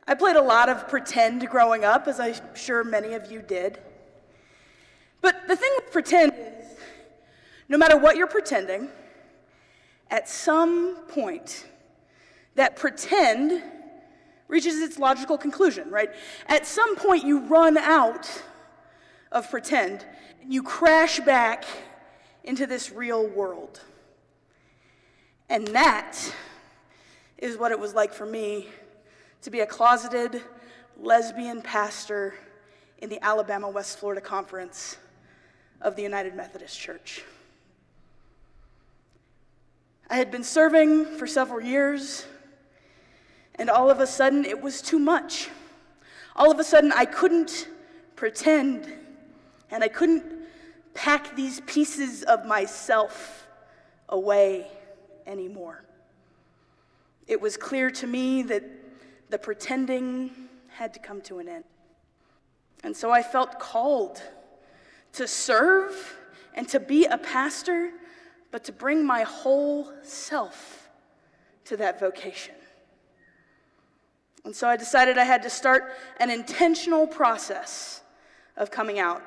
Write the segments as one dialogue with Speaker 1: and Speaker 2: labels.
Speaker 1: I played a lot of pretend growing up, as I'm sure many of you did. But the thing with pretend is, no matter what you're pretending, at some point, that pretend reaches its logical conclusion, right? At some point, you run out of pretend, and you crash back into this real world. And that is what it was like for me to be a closeted lesbian pastor in the Alabama West Florida Conference of the United Methodist Church. I had been serving for several years, and all of a sudden it was too much. All of a sudden I couldn't pretend, and I couldn't pack these pieces of myself away anymore. It was clear to me that the pretending had to come to an end. And so I felt called to serve and to be a pastor, but to bring my whole self to that vocation. And so I decided I had to start an intentional process of coming out.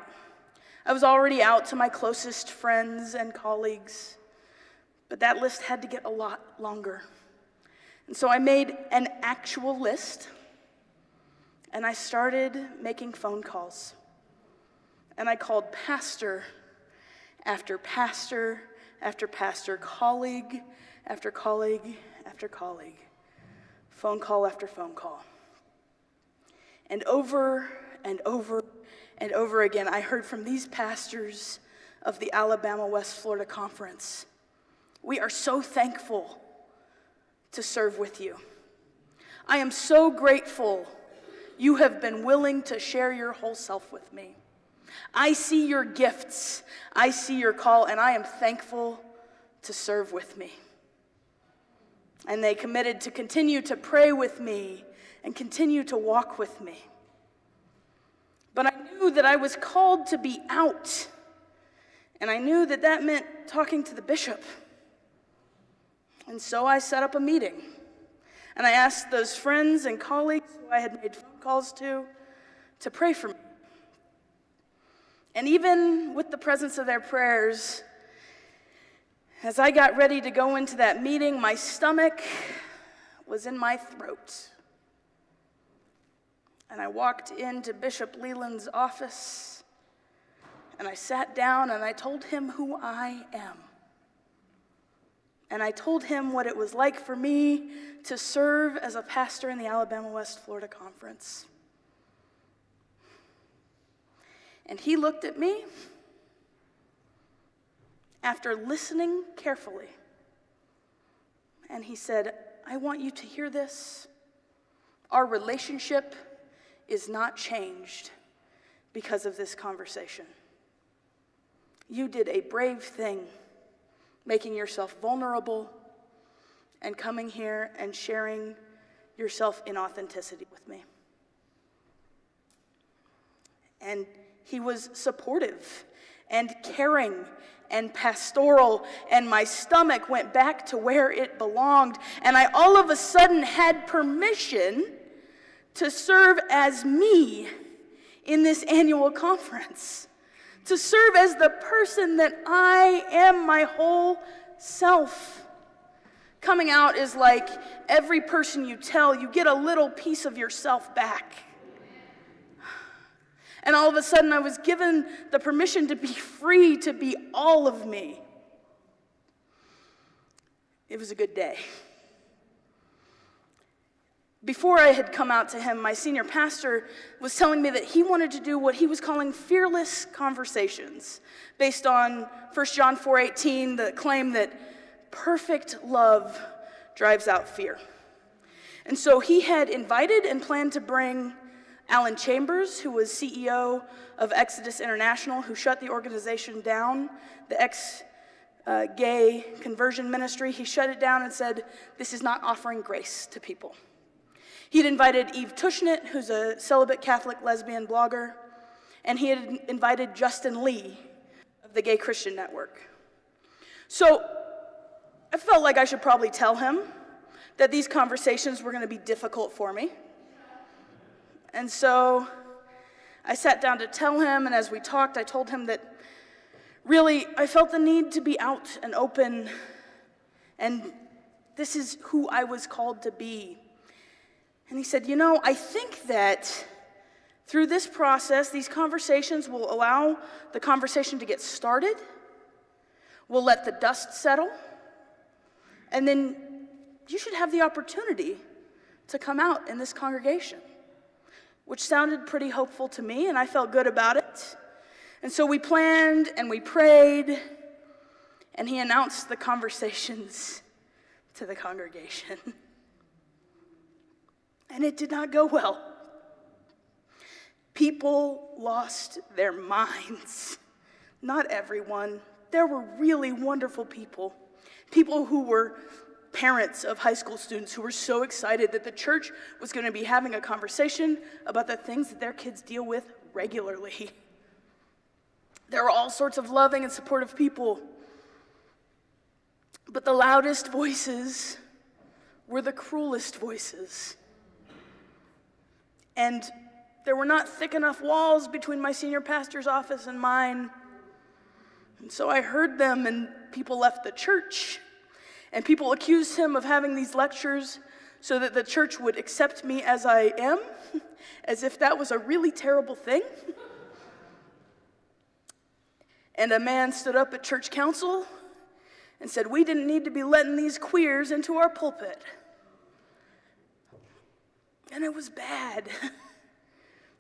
Speaker 1: I was already out to my closest friends and colleagues, but that list had to get a lot longer. And so I made an actual list, and I started making phone calls. And I called pastor after pastor after pastor, colleague after colleague after colleague, phone call after phone call. And over and over and over again, I heard from these pastors of the Alabama West Florida Conference, "We are so thankful to serve with you. I am so grateful you have been willing to share your whole self with me. I see your gifts, I see your call, and I am thankful to serve with me." And they committed to continue to pray with me and continue to walk with me. But I knew that I was called to be out, and I knew that that meant talking to the bishop. And so I set up a meeting, and I asked those friends and colleagues who I had made phone calls to pray for me. And even with the presence of their prayers, as I got ready to go into that meeting, my stomach was in my throat. And I walked into Bishop Leland's office, and I sat down and I told him who I am. And I told him what it was like for me to serve as a pastor in the Alabama West Florida Conference. And he looked at me after listening carefully, and he said, "I want you to hear this. Our relationship is not changed because of this conversation. You did a brave thing, making yourself vulnerable and coming here and sharing yourself in authenticity with me." And he was supportive and caring and pastoral, and my stomach went back to where it belonged, and I all of a sudden had permission to serve as me in this annual conference, to serve as the person that I am, my whole self. Coming out is like every person you tell, you get a little piece of yourself back. And all of a sudden, I was given the permission to be free, to be all of me. It was a good day. Before I had come out to him, my senior pastor was telling me that he wanted to do what he was calling fearless conversations, based on 1 John 4:18, the claim that perfect love drives out fear. And so he had invited and planned to bring Alan Chambers, who was CEO of Exodus International, who shut the organization down, the ex-gay conversion ministry. He shut it down and said, "This is not offering grace to people." He'd invited Eve Tushnet, who's a celibate Catholic lesbian blogger, and he had invited Justin Lee of the Gay Christian Network. So I felt like I should probably tell him that these conversations were going to be difficult for me. And so I sat down to tell him, and as we talked, I told him that really I felt the need to be out and open, and this is who I was called to be. And he said, I think that through this process, these conversations will allow the conversation to get started. We'll let the dust settle. And then you should have the opportunity to come out in this congregation, which sounded pretty hopeful to me, and I felt good about it. And so we planned and we prayed, and he announced the conversations to the congregation. And it did not go well. People lost their minds. Not everyone. There were really wonderful people. People who were parents of high school students who were so excited that the church was going to be having a conversation about the things that their kids deal with regularly. There were all sorts of loving and supportive people. But the loudest voices were the cruelest voices. And there were not thick enough walls between my senior pastor's office and mine. And so I heard them, and people left the church. And people accused him of having these lectures so that the church would accept me as I am, as if that was a really terrible thing. And a man stood up at church council and said, we didn't need to be letting these queers into our pulpit. And it was bad.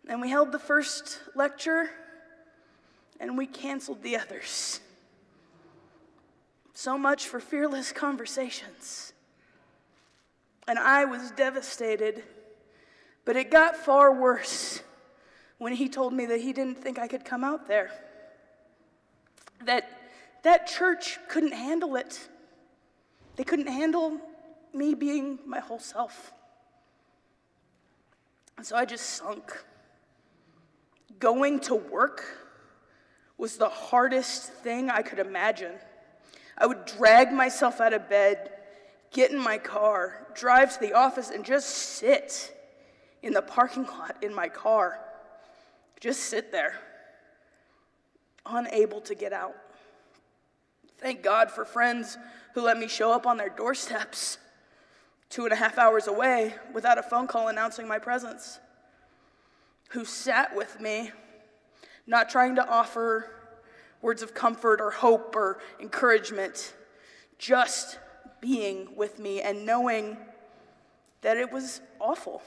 Speaker 1: And we held the first lecture, and we canceled the others. So much for fearless conversations. And I was devastated, but it got far worse when he told me that he didn't think I could come out there. That church couldn't handle it. They couldn't handle me being my whole self. And so I just sunk. Going to work was the hardest thing I could imagine. I would drag myself out of bed, get in my car, drive to the office, and just sit in the parking lot in my car. Just sit there, unable to get out. Thank God for friends who let me show up on their doorsteps 2.5 hours away without a phone call announcing my presence, who sat with me, not trying to offer words of comfort or hope or encouragement, just being with me and knowing that it was awful.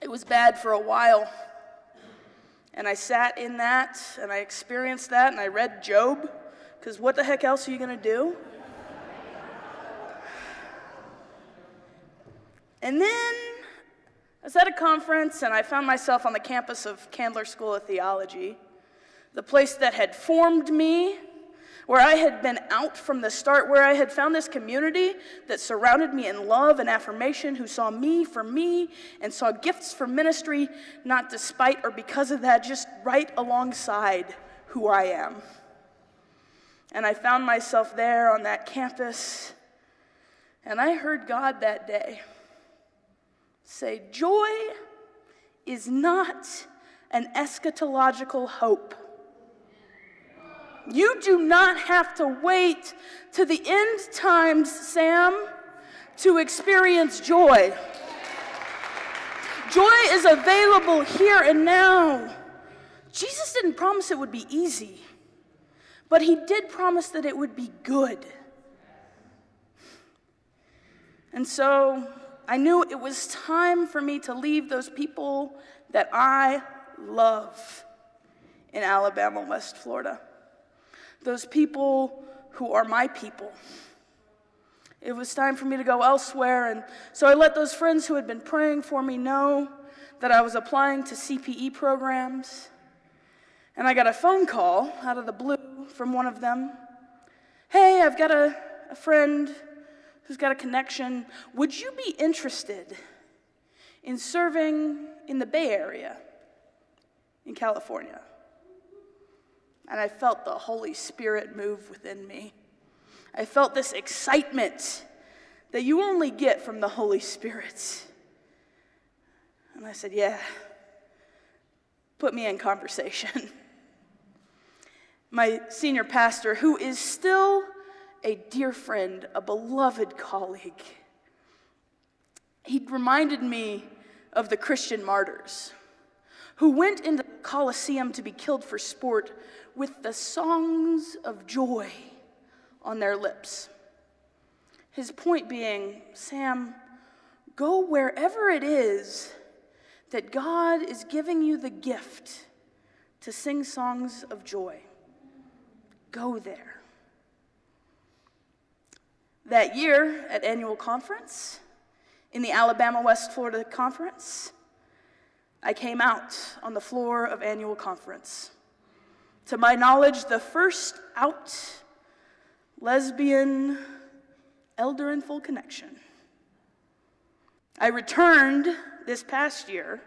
Speaker 1: It was bad for a while, and I sat in that, and I experienced that, and I read Job, because what the heck else are you going to do? And then I was at a conference, and I found myself on the campus of Candler School of Theology, the place that had formed me, where I had been out from the start, where I had found this community that surrounded me in love and affirmation, who saw me for me and saw gifts for ministry, not despite or because of that, just right alongside who I am. And I found myself there on that campus, and I heard God that day say, joy is not an eschatological hope. You do not have to wait to the end times, Sam, to experience joy. Joy is available here and now. Jesus didn't promise it would be easy, but he did promise that it would be good. And so I knew it was time for me to leave those people that I love in Alabama, West Florida. Those people who are my people. It was time for me to go elsewhere, and so I let those friends who had been praying for me know that I was applying to CPE programs. And I got a phone call out of the blue from one of them. Hey, I've got a friend who's got a connection. Would you be interested in serving in the Bay Area in California? And I felt the Holy Spirit move within me. I felt this excitement that you only get from the Holy Spirit. And I said, yeah, put me in conversation. My senior pastor, who is still a dear friend, a beloved colleague, he reminded me of the Christian martyrs who went into the Colosseum to be killed for sport with the songs of joy on their lips. His point being, Sam, go wherever it is that God is giving you the gift to sing songs of joy. Go there. That year at annual conference, in the Alabama West Florida Conference, I came out on the floor of annual conference. To my knowledge, the first out lesbian elder in full connection. I returned this past year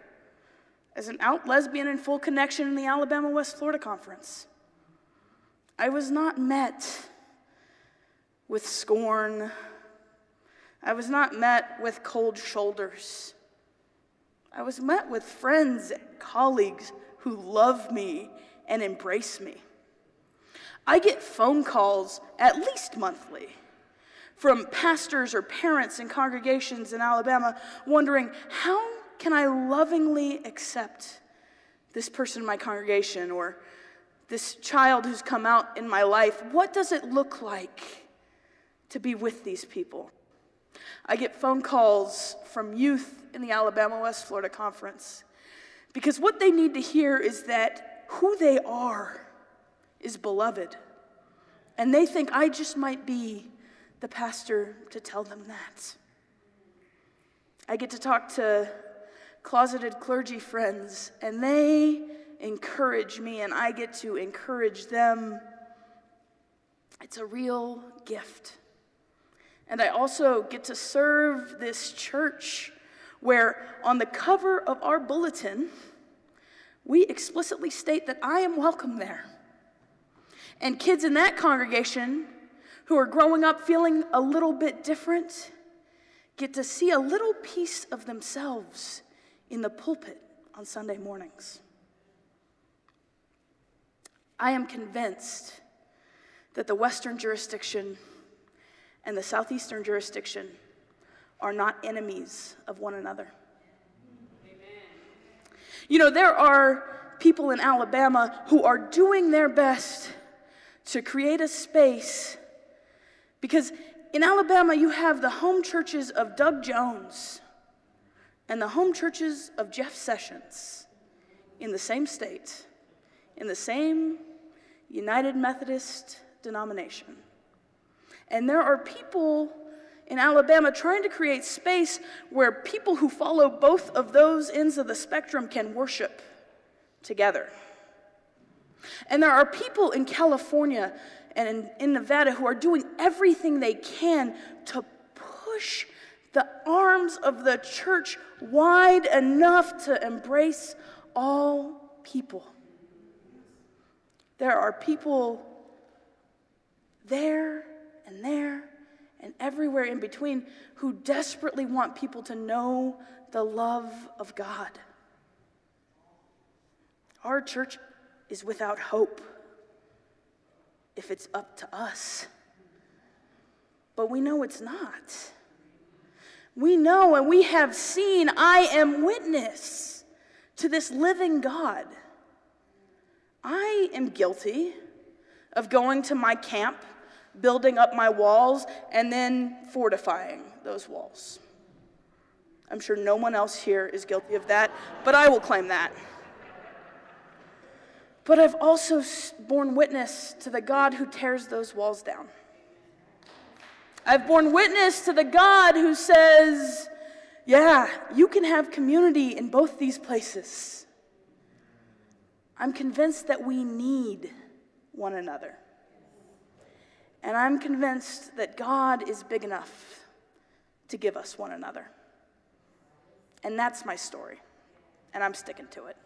Speaker 1: as an out lesbian in full connection in the Alabama West Florida Conference. I was not met with scorn. I was not met with cold shoulders. I was met with friends and colleagues who love me and embrace me. I get phone calls at least monthly from pastors or parents in congregations in Alabama wondering, how can I lovingly accept this person in my congregation or this child who's come out in my life? What does it look like to be with these people? I get phone calls from youth in the Alabama West Florida Conference because what they need to hear is that who they are is beloved. And they think I just might be the pastor to tell them that. I get to talk to closeted clergy friends, and they encourage me, and I get to encourage them. It's a real gift. And I also get to serve this church where on the cover of our bulletin, we explicitly state that I am welcome there. And kids in that congregation who are growing up feeling a little bit different get to see a little piece of themselves in the pulpit on Sunday mornings. I am convinced that the Western jurisdiction and the Southeastern jurisdiction are not enemies of one another. Amen. You know, there are people in Alabama who are doing their best to create a space, because in Alabama you have the home churches of Doug Jones and the home churches of Jeff Sessions in the same state, in the same United Methodist denomination. And there are people in Alabama trying to create space where people who follow both of those ends of the spectrum can worship together. And there are people in California and in Nevada who are doing everything they can to push the arms of the church wide enough to embrace all people. There are people there and everywhere in between who desperately want people to know the love of God. Our church is without hope if it's up to us. But we know it's not. We know and we have seen, I am witness to this living God. I am guilty of going to my camp, building up my walls, and then fortifying those walls. I'm sure no one else here is guilty of that, but I will claim that. But I've also borne witness to the God who tears those walls down. I've borne witness to the God who says, yeah, you can have community in both these places. I'm convinced that we need one another. And I'm convinced that God is big enough to give us one another. And that's my story, and I'm sticking to it.